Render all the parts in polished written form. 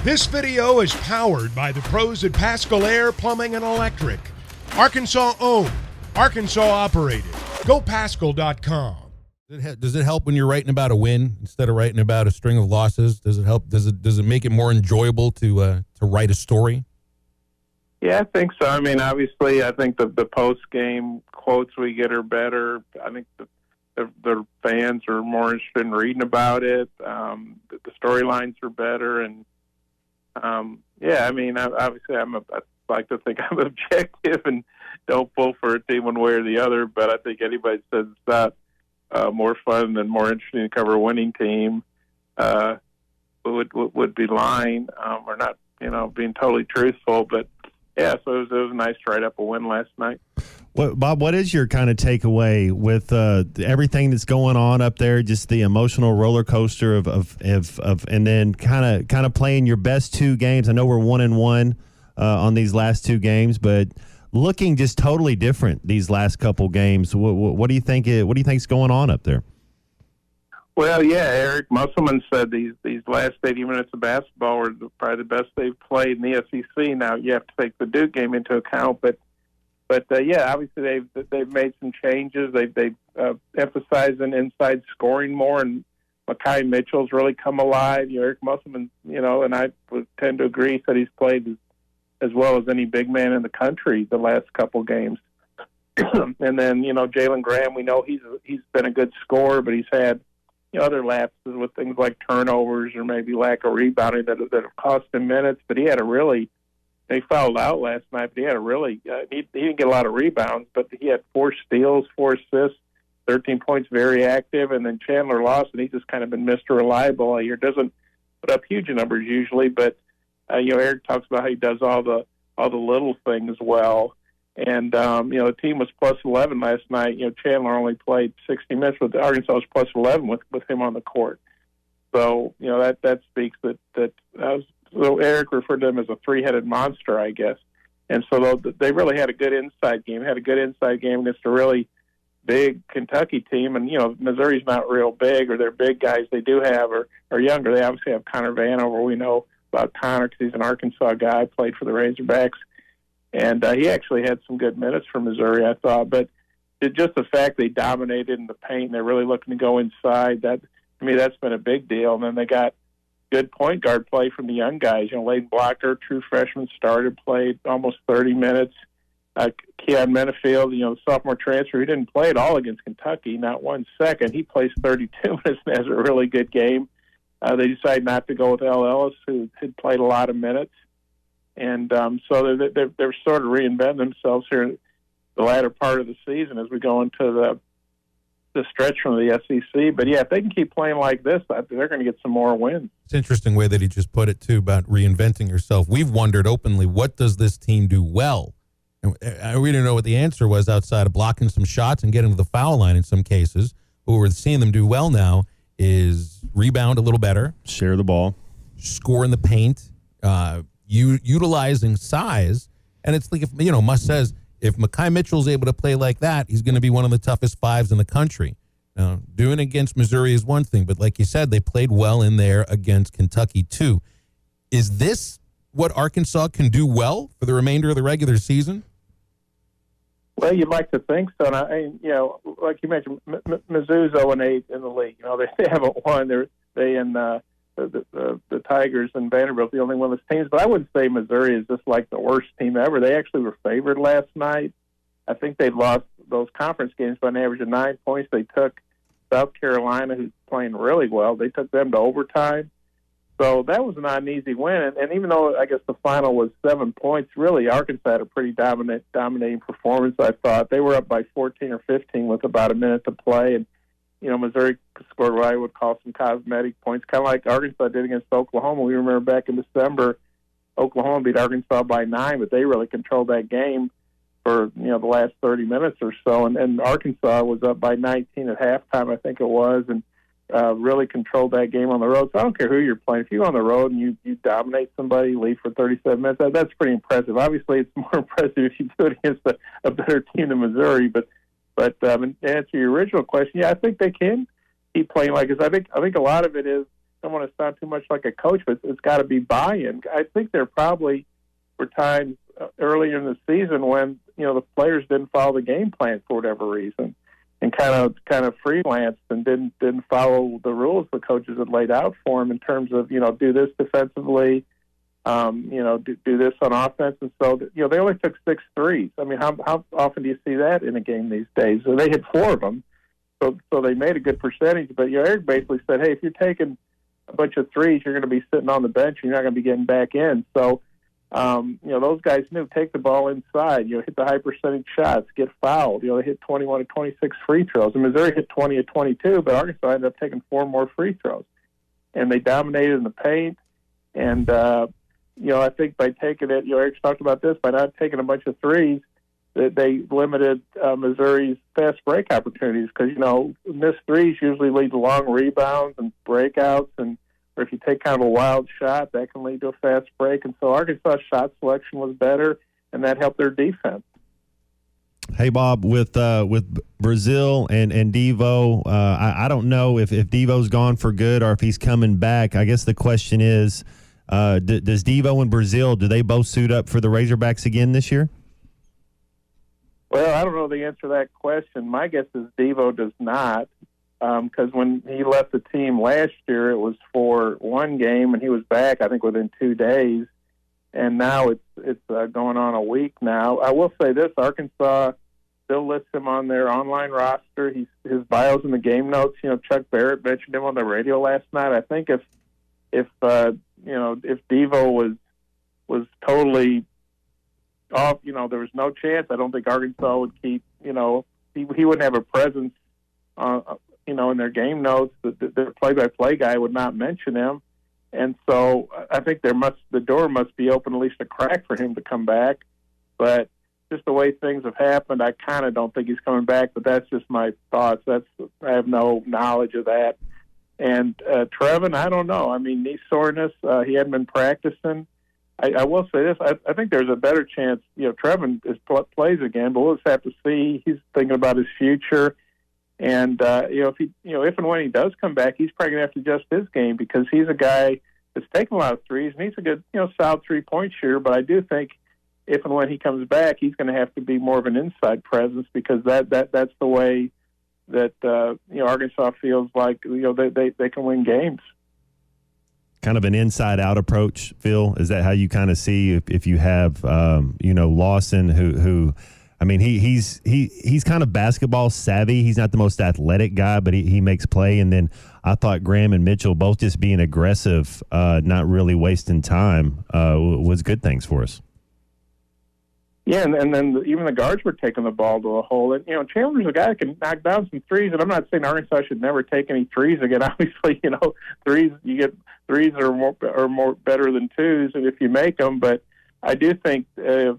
This video is powered by the pros at Pascal Air Plumbing and Electric. Arkansas owned, Arkansas operated. GoPascal.com. Does it help when you're writing about a win instead of writing about a string of losses? Does it help? Does it make it more enjoyable to write a story? Yeah, I think so. I mean, obviously, I think the post-game quotes we get are better. I think the fans are more interested in reading about it. The storylines are better, and yeah, I mean, obviously, I like to think I'm objective and don't pull for a team one way or the other. But I think anybody says it's not more fun and more interesting to cover a winning team would be lying or not, being totally truthful. But yeah, so it was nice to write up a win last night. Bob, what is your kind of takeaway with everything that's going on up there? Just the emotional roller coaster of and then kind of playing your best two games. I know we're 1-1 on these last two games, but looking just totally different these last couple games. What do you think? What do you think's going on up there? Well, yeah, Eric Musselman said these last 80 minutes of basketball were probably the best they've played in the SEC. Now you have to take the Duke game into account, but yeah, obviously they've made some changes. They've emphasized an inside scoring more, and Mekhi Mitchell's really come alive. Eric Musselman, and I would tend to agree, said he's played as well as any big man in the country the last couple games. And then Jalen Graham, we know he's been a good scorer, but he's had other lapses with things like turnovers or maybe lack of rebounding that have cost him minutes. But he fouled out last night, but he had he didn't get a lot of rebounds, but he had 4 steals, 4 assists, 13 points, very active. And then Chandler Lawson, he's just kind of been Mr. Reliable all year. Doesn't put up huge numbers usually, but Eric talks about how he does all the little things well. And the team was plus 11 last night. Chandler only played 60 minutes, but Arkansas was plus 11 with him on the court. So that speaks that so Eric referred to him as a 3-headed monster, I guess. And so they really had a good inside game. Had a good inside game against a really big Kentucky team. And Missouri's not real big, or their big guys they do have are younger. They obviously have Connor Vanover. We know about Connor because he's an Arkansas guy, played for the Razorbacks. And he actually had some good minutes for Missouri, I thought. But just the fact they dominated in the paint, they're really looking to go inside, to me, that's been a big deal. And then they got good point guard play from the young guys. Layden Blocker, true freshman, played almost 30 minutes. Keon Menefield, the sophomore transfer, he didn't play at all against Kentucky, not 1 second. He plays 32 minutes and has a really good game. They decided not to go with L. Ellis, who had played a lot of minutes. And so they're sort of reinventing themselves here in the latter part of the season as we go into the stretch from the SEC. But, yeah, if they can keep playing like this, they're going to get some more wins. It's an interesting way that he just put it, too, about reinventing yourself. We've wondered openly, what does this team do well? And we didn't know what the answer was outside of blocking some shots and getting to the foul line in some cases. What we're seeing them do well now is rebound a little better. Share the ball. Score in the paint. Utilizing size, and it's like Muss says if Mekhi Mitchell's able to play like that, he's going to be one of the toughest 5s in the country. Now, doing it against Missouri is one thing, but like you said, they played well in there against Kentucky too. Is this what Arkansas can do well for the remainder of the regular season? Well, you'd like to think so. And like you mentioned, Mizzou's 0-8 in the league. They haven't won. They and the Tigers and Vanderbilt, the only one of those teams. But I wouldn't say Missouri is just like the worst team ever. They actually were favored last night. I think they lost those conference games by an average of 9 points. They took South Carolina, who's playing really well. They took them to overtime. So that was not an easy win. And even though I guess the final was 7 points, really Arkansas had a pretty dominating performance, I thought. They were up by 14 or 15 with about a minute to play. And Missouri scored what I would call some cosmetic points, kind of like Arkansas did against Oklahoma. We remember back in December, Oklahoma beat Arkansas by 9, but they really controlled that game for the last 30 minutes or so. And Arkansas was up by 19 at halftime, I think it was, and really controlled that game on the road. So I don't care who you're playing. If you're on the road and you dominate somebody, lead for 37 minutes, that's pretty impressive. Obviously, it's more impressive if you do it against a better team than Missouri, But to answer your original question, yeah, I think they can keep playing like this. I think a lot of it is don't want to sound too much like a coach, but it's got to be buy-in. I think there probably were times earlier in the season when the players didn't follow the game plan for whatever reason, and kind of freelanced and didn't follow the rules the coaches had laid out for them in terms of do this defensively, do this on offense, and so they only took 6 threes. I mean, how often do you see that in a game these days? So they hit 4 of them, so they made a good percentage. But Eric basically said, hey, if you're taking a bunch of threes, you're going to be sitting on the bench. You're not going to be getting back in. So those guys knew, take the ball inside, hit the high percentage shots, get fouled. They hit 21 of 26 free throws. And Missouri hit 20 of 22, but Arkansas ended up taking 4 more free throws. And they dominated in the paint. And, I think by taking it, Eric's talked about this, by not taking a bunch of threes, that they limited Missouri's fast break opportunities because, missed threes usually lead to long rebounds and breakouts, or if you take kind of a wild shot, that can lead to a fast break. And so Arkansas' shot selection was better, and that helped their defense. Hey, Bob, with Brazile and Devo, I don't know if Devo's gone for good or if he's coming back. I guess the question is, does Devo and Brazile, do they both suit up for the Razorbacks again this year? Well, I don't know the answer to that question. My guess is Devo does not, because when he left the team last year, it was for 1 game, and he was back, I think, within 2 days. And now it's going on a week now. I will say this: Arkansas still lists him on their online roster. His bio's in the game notes. Chuck Barrett mentioned him on the radio last night. I think if Devo was totally off, there was no chance. I don't think Arkansas would keep. He wouldn't have a presence, in their game notes. Their play-by-play guy would not mention him. And so I think the door must be open at least a crack for him to come back. But just the way things have happened, I kind of don't think he's coming back. But that's just my thoughts. I have no knowledge of that. And Trevon, I don't know. I mean, knee soreness. He hadn't been practicing. I will say this: I think there's a better chance. Trevon plays again, but we'll just have to see. He's thinking about his future. And if and when he does come back, he's probably going to have to adjust his game because he's a guy that's taken a lot of threes and he's a good, solid 3-point shooter. But I do think if and when he comes back, he's going to have to be more of an inside presence because that's the way that Arkansas feels like they can win games. Kind of an inside-out approach, Phil. Is that how you kind of see if you have Lawson who I mean, he's kind of basketball savvy. He's not the most athletic guy, but he makes play. And then I thought Graham and Mitchell both just being aggressive, not really wasting time, was good things for us. Yeah, and then even the guards were taking the ball to the hole. And Chandler's a guy that can knock down some threes. And I'm not saying Arkansas should never take any threes again. Obviously, threes are more better than twos, and if you make them. But I do think they've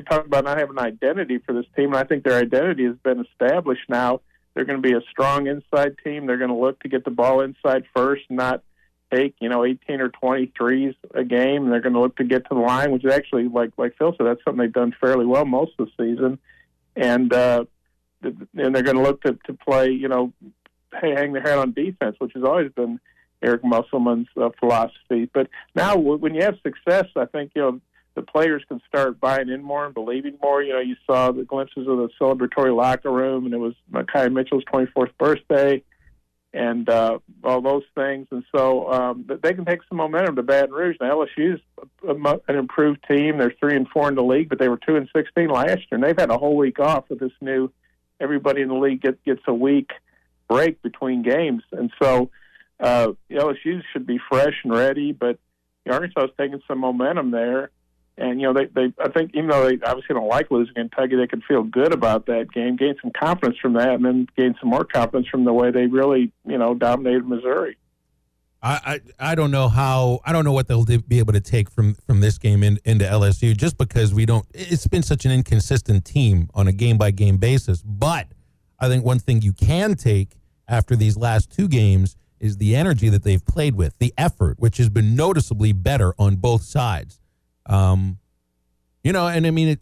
talked about not having an identity for this team, and I think their identity has been established now. They're going to be a strong inside team. They're going to look to get the ball inside first, not take 18 or 20 threes a game. And they're going to look to get to the line, which is actually, like Phil said, that's something they've done fairly well most of the season. And they're going to look to play, hang their head on defense, which has always been Eric Musselman's philosophy. But now when you have success, I think, the players can start buying in more and believing more. You saw the glimpses of the celebratory locker room, and it was Makai Mitchell's 24th birthday, and all those things. And so they can take some momentum to Baton Rouge. Now LSU's an improved team. They're 3-4 in the league, but they were 2-16 last year, and they've had a whole week off with this new. Everybody in the league gets a week break between games, and so LSU should be fresh and ready. But Arkansas is taking some momentum there. And, I think even though they obviously don't like losing Kentucky, they could feel good about that game, gain some confidence from that, and then gain some more confidence from the way they really, dominated Missouri. I don't know what they'll be able to take from this game into LSU, just because it's been such an inconsistent team on a game-by-game basis. But I think one thing you can take after these last 2 games is the energy that they've played with, the effort, which has been noticeably better on both sides. And I mean,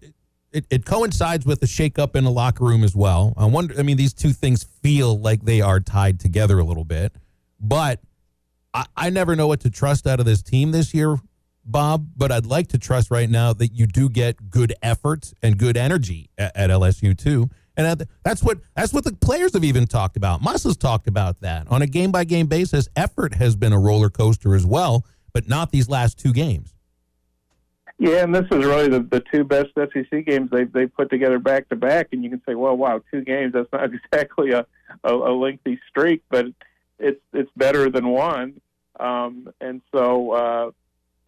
it coincides with the shakeup in the locker room as well. These 2 things feel like they are tied together a little bit, but I never know what to trust out of this team this year, Bob, but I'd like to trust right now that you do get good effort and good energy at LSU too. And that's what the players have even talked about. Mussel's talked about that. On a game-by-game basis, effort has been a roller coaster as well, but not these last 2 games. Yeah, and this is really the 2 best SEC games they put together back-to-back, and you can say, well, wow, 2 games, that's not exactly a lengthy streak, but it's better than 1. And so,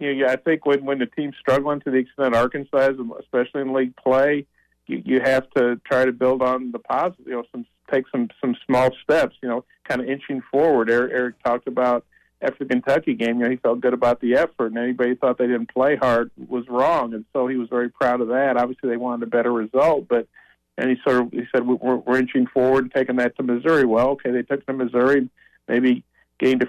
I think when the team's struggling to the extent Arkansas is, especially in league play, you have to try to build on the positive, take some small steps, kind of inching forward. Eric talked about after the Kentucky game, he felt good about the effort, and anybody who thought they didn't play hard was wrong, and so he was very proud of that. Obviously, they wanted a better result, and he said we're inching forward and taking that to Missouri. Well, okay, they took it to Missouri, maybe gained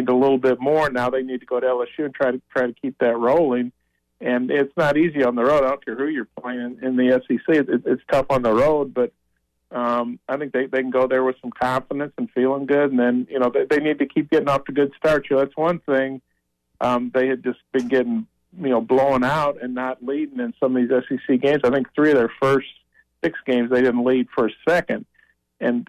a little bit more. Now they need to go to LSU and try to keep that rolling. And it's not easy on the road. I don't care who you're playing in the SEC. It's tough on the road, but I think they can go there with some confidence and feeling good. And then, they need to keep getting off to good starts. That's one thing. They had just been getting, blown out and not leading in some of these SEC games. I think 3 of their first 6 games they didn't lead for a second. And,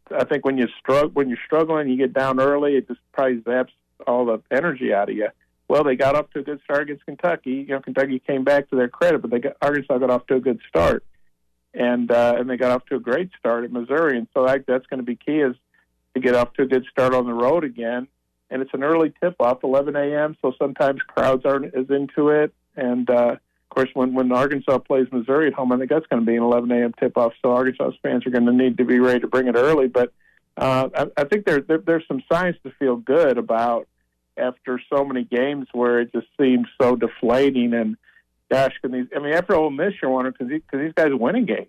I think when you're struggling, you get down early, it just probably zaps all the energy out of you. Well, they got off to a good start against Kentucky. Kentucky came back to their credit, but Arkansas got off to a good start, and they got off to a great start at Missouri. And so that's going to be key, is to get off to a good start on the road again. And it's an early tip-off, 11 a.m., so sometimes crowds aren't as into it. And, of course, when Arkansas plays Missouri at home, I think that's going to be an 11 a.m. tip-off, so Arkansas fans are going to need to be ready to bring it early. But I think there's some signs to feel good about after so many games where it just seems so deflating. And gosh, after Ole Miss, you're wondering, because these guys win a game.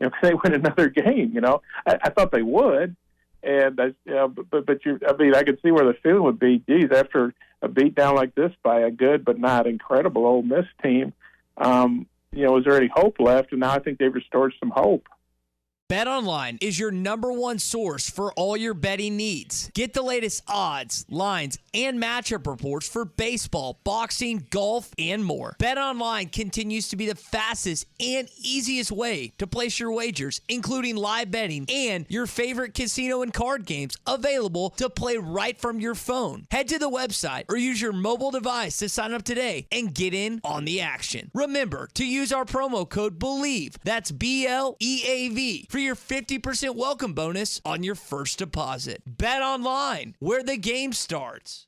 If they win another game, I thought they would. And I could see where the feeling would be. Geez, after a beatdown like this by a good but not incredible Ole Miss team, is there any hope left? And now I think they've restored some hope. BetOnline is your #1 source for all your betting needs. Get the latest odds, lines, and matchup reports for baseball, boxing, golf, and more. BetOnline continues to be the fastest and easiest way to place your wagers, including live betting and your favorite casino and card games available to play right from your phone. Head to the website or use your mobile device to sign up today and get in on the action. Remember to use our promo code BELIEVE, that's BLEAV, for your 50% welcome bonus on your first deposit. Bet online, where the game starts.